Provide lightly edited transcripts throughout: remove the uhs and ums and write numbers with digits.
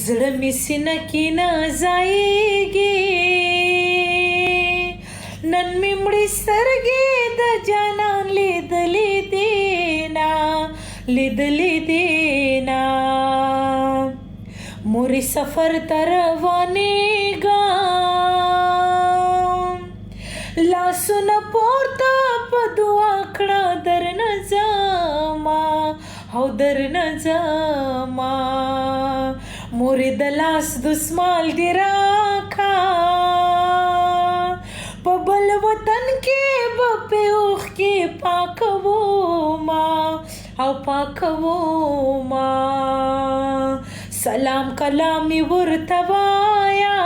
زړه مې سینه کې نه ځایږي نن مې مړې سترګې د جانان لیدلې دي نه مورې سفر ته روانېږم لاسونه پورته په دعا کړه درنه ځمه او درنه ځمه مورې د لاس دسمال دې راکړه په بل وطن کې به پې اوښکې پاکومه او پاکومه سلام کلام مې ورته وایه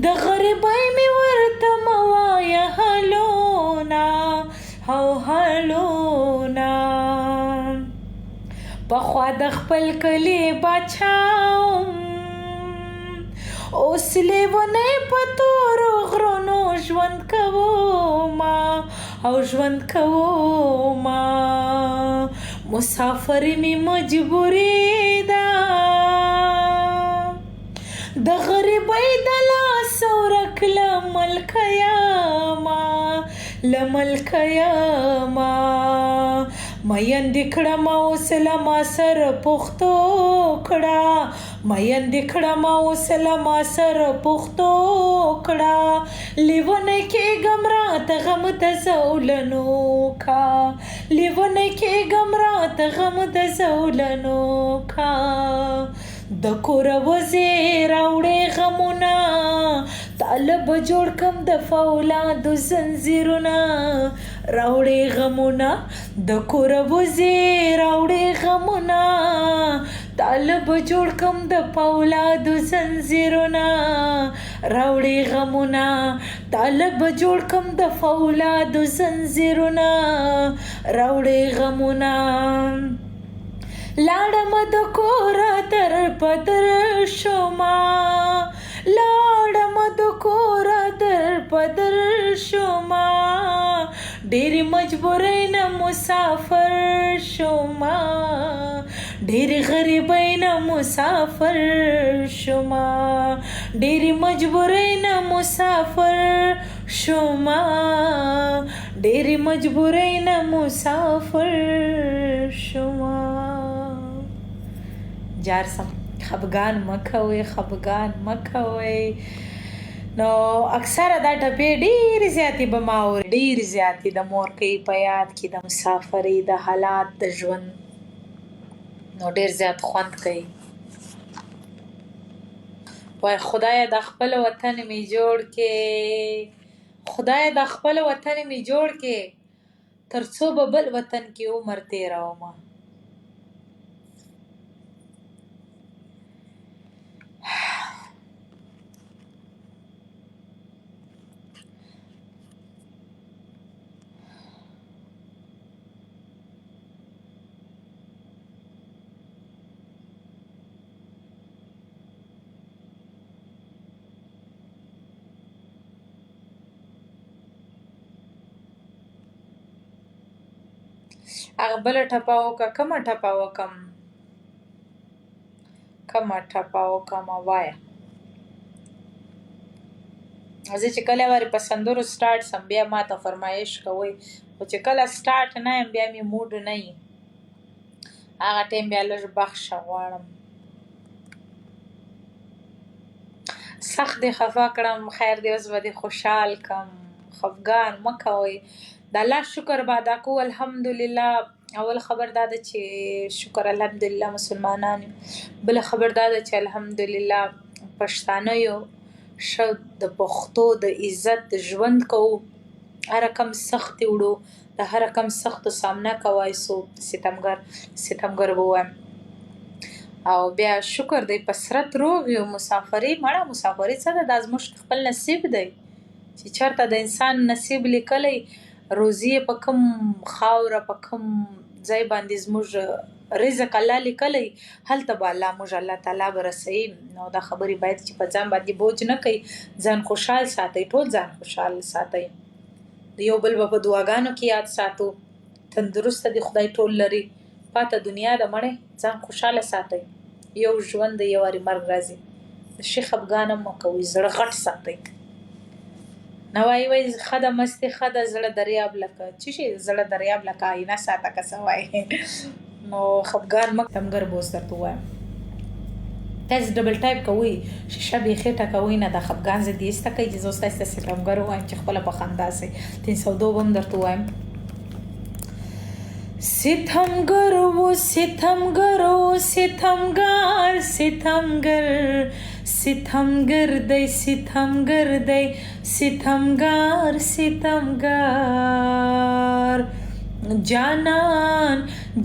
د غریبۍ مې ورته مه وایه هلونه او هلونه پخوا د خپل کلي باچا اوس لیونی په تورو غرونو ژوند کومه او ژوند کومه مسافري مې مجبوري ده د غریبۍ د لاسه ورک له ملکه یمه میندې کړم اوس له ما سره پښتو کړه میندې کړم اوس له ما سره پښتو کړه لیونی کېږم راته غم د زولنو کا لیونی کېږم راته غم د زولنو کا د کوره وځې راوړې غمونه طالب جوړ کم د فولادو زنځیرونه راوړې غمونه د کوره وځې راوړې غمونه طالب جوړ کم د فولادو زنځیرونه راوړې غمونه طالب جوړ کم د فولادو زنځیرونه راوړې غمونه لاړم د کوره در بدر شوما لاړم د کوره در بدر شوما ډېرې مجبورۍ نه مسافر شوما ډېرې غریبۍ نه مسافر شوما ډېرې مجبورۍ نه مسافر شوما ډېرې مجبورۍ نه مسافر شوما جارسم خفګان مه کوئ نو اکثره دا ټپې ډېرې زیاتې به ما اورې ډېرې زیاتې د مورکۍ په یاد کې د مسافرۍ د حالات د ژوند نو ډېر زیات خوند کوي وای خدایه د خپل وطن مې جوړ کې خدایه د خپل وطن مې جوړ کې تر څو به بل وطن کې عمر تېرومه هغه بله ټپه وکړه کومه ټپه وکړمه وایه زه چې کله وارې په سندرو سټارټ سم بیا ما ته فرمایش کوئ خو چې کله سټارټ نه یم بیا مې موډ نه وي هغه ټایم بیا لږ بخښه غواړم سخت دې خفه کړم خیر دې اوس به دې خوشحال کړم خفګان مه کوئ د الله شکر به ادا کوو الحمدلله اول خبر دا ده چې شکر الحمدلله مسلمانان یو بله خبر دا ده چې الحمدلله پښتانه یو ښه د پښتو د عزت د ژوند کوو هر کم سختې وړو د هر کم سختو سامنا کوای سو ستمګر به وایم او بیا شکر دی په سرت روغ یو مسافري څه ده دا زموږ خپل نصیب دی چې چېرته د انسان نصیب لیکلی روزي په کوم خاوره په کوم ځای باندې زموږ رزق الله لیکلی هلته به الله تعالی به رسوي نو دا خبرې باید چې په ځان باندې بوج نه کوي ځان خوشحال ساتئ ټول ځان خوشحال ساتئ د یو بل به په دعاګانو کې یاد ساتو تندرسته دې خدای ټول لري پاته دنیا ده مړې ځان خوشحاله ساتئ یو ژوند دی، یو وارې مرګ راځي. ښه خفګان هم مه کوئ، زړه غټ ساتئ. نه وایي ښه ده مستې ښه ده زړه دریاب لکه څه شي زړه دریاب لکه آینه ساته که څه وایي. نو خفګان مه ستمګر به اوس درته ووایم. تاسې ډبل ټایپ کوئ شیشه بیخي ټکوئ نه دا خفګان ضد یې ایسته کوئ چې زه اوس تاسې ته ستمګر ووایم چې خپله په خندا سئ. 302 به هم درته ووایم. ستمګر و ستمګر و ستمګر ستمګر ستمګر دی ستمګر دی ستمګر ستمګر جانان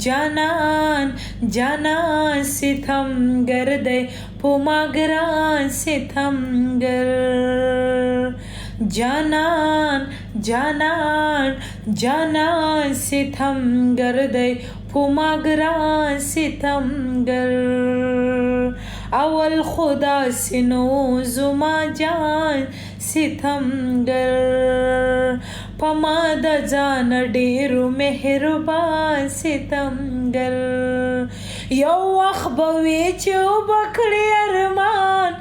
جانان جانان ستمګر دی په ما ګران ستمګر جانان جانان جانان ستمګر دی په ما ګران ستمګر اول خدا سنو زما جان ستمګر په ما د ځان ډېرو مهربان ستمګر یو وخت به وي چې اوبه کړي ارمان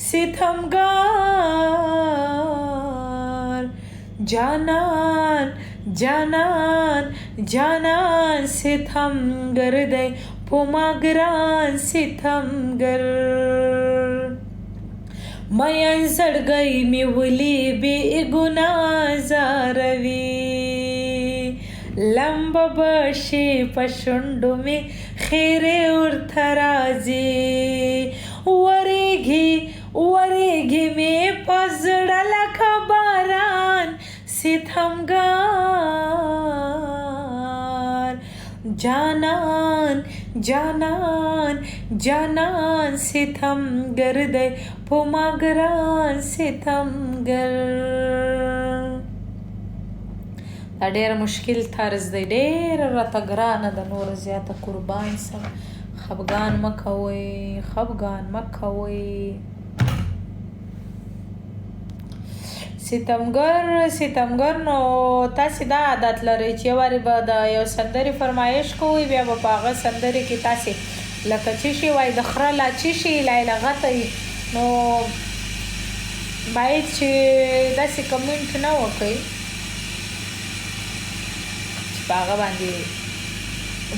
ستمګر جانان جانان جانان ستمګر دی په ما ګران ستمګر مین زړګی مې ولې بې ګناه زاروي لمبه به شي په شونډو مې خیرې ورته راځي ورېږي ورېږي مې په زړه لکه باران ستمګر جانان جانان جانان ستمګر دی په ما ګران ستمګر. دا ډېر مشکل طرز دی، ډېره راته ګرانه ده، نوره زیاته قربان سم. خفګان مه کوئ، خفګان مه کوئ. ستمګر نو تاسې دا عادت لرئ چې یو وارې به د یو سندرې فرمایش کوئ، بیا به په هغه سندرې کې تاسې لکه څه شي وایي د خره لا څه شي لایلغته وي، نو باید چې داسې کمنټ نه وکئ چې په هغه باندې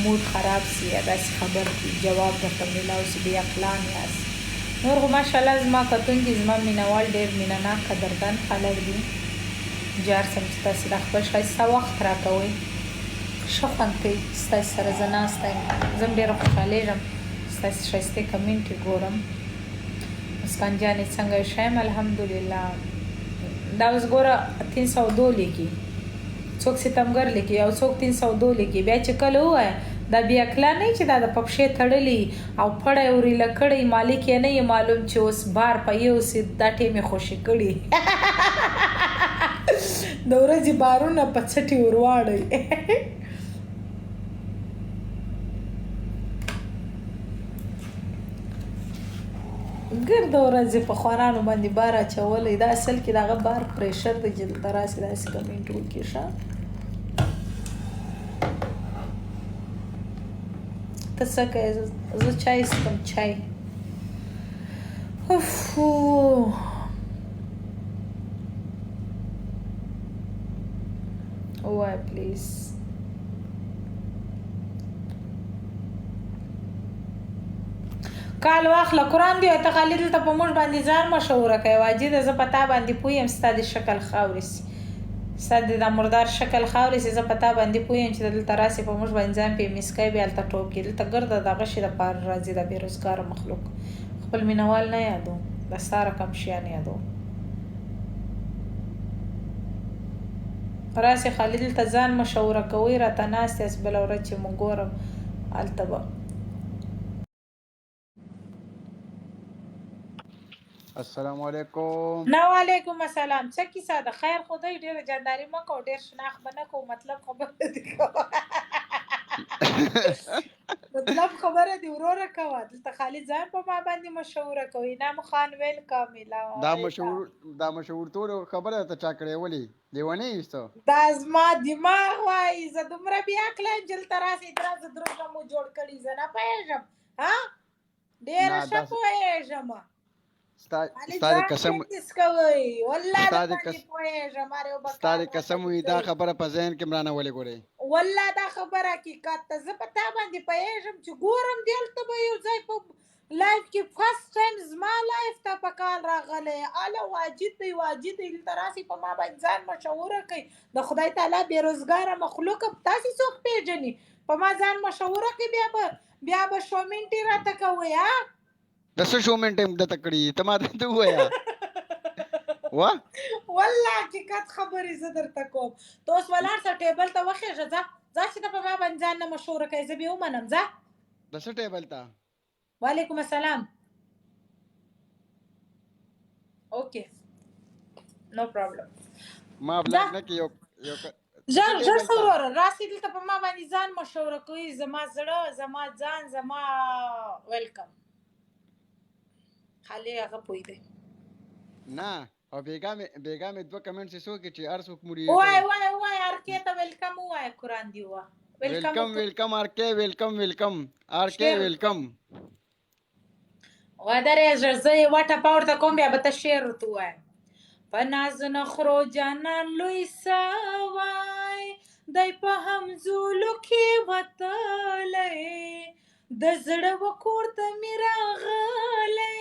موډ خراب سي یا داسې خبر جواب درته میلاو سي بې عقلان یاست. نور خو ماشاءالله زما کتونکي زما مینهوال ډېر مینهناک قدردان خلک دي. جار سم چې تاسې دا خپل ښایسته وخت راکوئ، ښه خوند کوي ستاسې سره زه ناسته یم. زه هم ډېره خوشحالېږم ستاسې ښایستې کمنټې ګورم. مسکان جانې څنګه ښه یم الحمدلله. دا اوس ګوره 302 لیکي، څوک ستمګر لیکي او څوک 302 لیکي. بیا چې کله ووایه دا بې عقله نه چې دا د په پښې تړلي او پړی ورېله کړی مالک یې نه یې معلوم چې اوس بار په یو سي دا ټیم یې خوشي کړي. د ورځې بارونه په څټې ورواړئ. ګرده ورځې په خوارانو باندې بار اچولی، دا اصل کې د هغه بار پریشر دی چې دلته راسې داسې کمنټ وکړي. ښه ته څه کوې؟ زه چای څښم، چای. ووایه پلیز. کال واخله قرآن دی ته خالي دلته په موږ باندې ځان مشوره کوي. واجده زه په تا باندې پوه یم ستا د شکل خاورې سي، ستا د مردار شکل خاورې سي. زه په تا باندې پوه یم چې دلته راسې په موږ باندې ځان پې مسکی بیا هلته ټوپ کړي. دلته ګرده دغه شي دپاره راځي د بېروزګاره مخلوق. خپل مینهوال نه یادو، د ستا رقم شیان یادو. راسې خالي دلته ځان مشوره کوئ، راته ناست یاست، بله ورځ چې مو ګورم هلته به. السلام علیکم. نه وعلیکم السلام. څه کیسه ده؟ خیر خدای ډېره جانداري مه کوه، ډېر شناخت به نه کوو، مطلب خبره دې کوه. مطلب خبره دې وروره کوه. دلته خالي ځان په ما باندې مشوره کوي. انعام خان ویلکم. دا مشهورتوب خبره ته چا کړې ولې لیونی ایسته؟ دا زما دماغ وایي زه دومره بې عقله یم چې دلته راسې درازه دروغه مو جوړ کړي، زه نه پوهېږم. ها ډېره نه ښه داسې پوهېږم. علي ستا د ځان قسم پرېکټس کوئ. والله ستا د د باندې پوهېږم. هر یو به ستا کال د راته قسم وي دا لیکئ. خبره په ذهن کې مرانه ولې ګورې. والله دا خبره حقیقت ته زه په تا باندې پوهېږم چې ګورم دلته به یو ځای په لایف کې فرست ټایم زما لایف ته په کال راغلی اله واجد دی واجد دی دلته راسئ په ما باندې ځان مشهوره کوي. د خدای تعالی بېروزګاره مخلوقه تاسې څوک پېژني په ما ځان مشهوره کوي بیا به شومینټې راته کوئ ها. د څه شومنټ یې دته کړي ته ما ته ووایه. وا والله حقیقت خبرې زه درته کوم. ته اوس ولاړ شه ټیبل ته وخېږه ځه چې ته په ما باندې ځان نه مشهوره کوې زه بې ومنم ځه. د څه ټیبل ته؟ وعلیکم السلام. اوکې نو پرابلم. ما بلاک نه کې یو ژر ژر شه وروره راسئ دلته په ما باندې ځان مشهوره کوي. زما زړه زما ځان زما ویلکم. خالي هغه پوهېدی نه او بیګا مې دوه کمنټس څوک چې هر څوک موري وای ارکې ته ویلکم وای قرآن دی وا ویلکم ارکې ویلکم ارکې ویلکم. ودرې زه یې وټه پورته کوم بیا به ته شعر ورته ووایم. په ناز نخرو جانان لوی سوی دی په همزولو کې وتلی د زړه و کور ته مې راغلی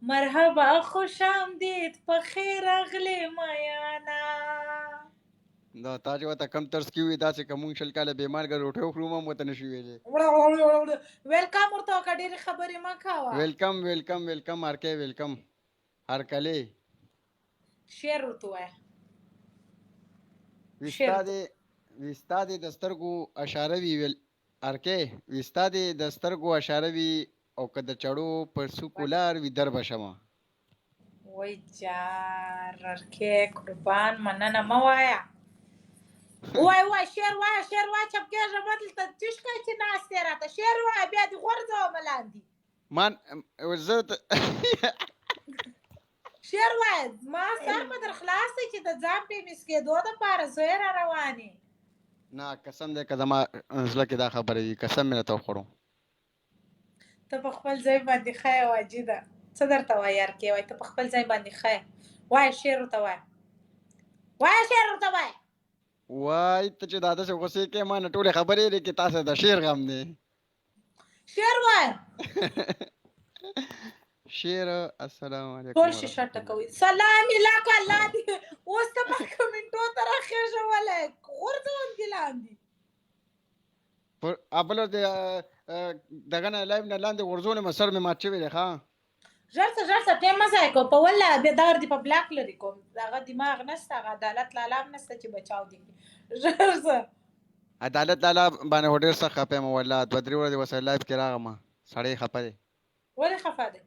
مرحبا خوش آمدید په خیر راغلې میانا. دا تا چې ورته کم طرز کې وي داسې که مونږ شل کاله بېمارګه روټۍ وخورو هم ورته نشي ویلی. ویلکم ورته وکړه ډېرې خبرې مه کوه. ویلکم ارکې ویلکم هرکلې شعر ورته ووایه. وستا دې د سترګو اشاره وي ارکې وستا دې د سترګو اشاره وي او که د چړو پر سکولار وي در به شمه. وای جار ارکې قربان مننه مه وایه. وای شعر وایه چپکېږه مه دلته تشکه چې ناست یې راته شعر وایه بیا دې غورځومه لاندې زه شعر وایه ما سر به در خلاص دی چې د ځان پې مسکېدو دپاره زوی را روانې. نه قسم دی که زما زړه کې دا خبره وي قسم مې راته وخوړو. ته په خپل ځای باندې ښه یې واجده څه درته وایي ارکې وایي ته په خپل ځای باندې ښه یې. وایه شعر ورته وایه وای ته چې دا داسې غوسې کې ما نه ټولې خبرې لري کې تاسو د شعر غم دی. شعر وایه شعر السلام علیکم ټول شیشه ټکوي. سلام علیکم الله دې اوس ته په کمنټو ته راخېژولی غورځوم دې لاندې. بله دغه نه لایف نه لاندې غورځولې مې سر مې مات شوی دی ښه. ژر شه ټیم مه ضایع کوه په والله بیا دغه دې په بلاک لرې کوم هغه دماغ نشته هغه عدالت لالا هم نشته چې بچاو دې کړي. ژر شه عدالت لالا باندې خو ډېر سخت خفه یم والله 2-3 ورځې ورسره لایف کې راغلم سړی خفه دی. ولې خفه دی؟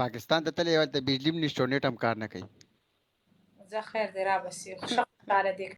پاکستان ته تللی هلته بجلي هم نشته او نیټ هم کار نه کوي. زه خیر دی را بسې ښه ښکاره دی